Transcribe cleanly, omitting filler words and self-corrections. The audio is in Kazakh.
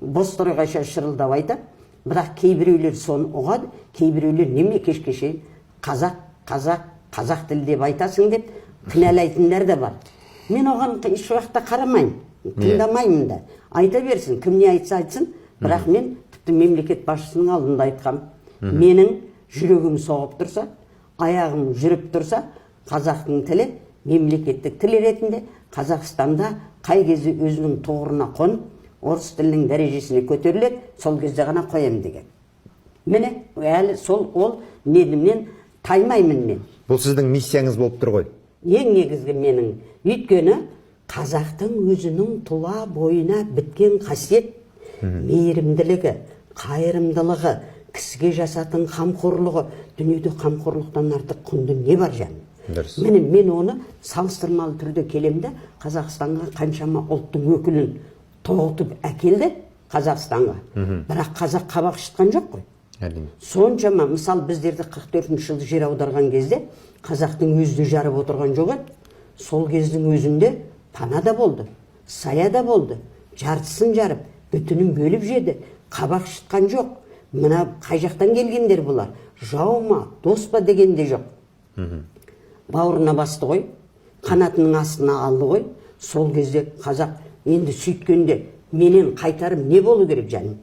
бозторғайша шырылдап айтады, бірақ кейбіреулер соны ұғады, кейбіреулер неме кешке шейін қазақ тілі деп айтасың деп кінәлайтындар да бар. Мен оған еш уақытта қарамаймын, тыңдамаймын да. Айта берсін, кім не айтса айтсын, бірақ мен тіпті мемлекет басшысының алдында айтқам. Менің жүрегім соғып тұрса, аяғым жүріп тұрса, қазақтың тілі мемлекеттік тіл ретінде Қазақстанда қай кезде өзінің тұғырына қонып, орыс тілінің дәрежесіне көтеріледі, сол кезде ғана қоям деген. Міне, әлі сол ол недімнен таймаймын мен. Бұл сіздің миссияңыз болып тұр ғой. Ең негізгі менің. Өйткені қазақтың өзінің тұла бойына біткен қасиет, мейірімділігі, қайырымдылығы, кісіге жасатын қамқорлығы, дүниеде қамқорлықтан артық құнды не бар жаным? Міне мен оны салыстырмалы түрде келемді, Қазақстанға қаншама ұлттың өкілін тоғытып әкелді Қазақстанға. Бірақ қазақ қабақ шытқан жоқ қой. Соншама, мысал біздерді 44 жылы жер аударған кезде қазақтың өзді жарып отырған жоқ еді. Сол кездің өзінде пана да болды, сая да болды, жартысын жарып, бүтінін бөліп жеді, қабақ шытқан жоқ. Мына қай жақтан келгендер бұлар, жау ма, дос па деген де жоқ. Бауырына басты ғой, қанатының астына алды ғой. Сол кезде қазақ енді сөйткенде менен қайтарым не болу керек жаным?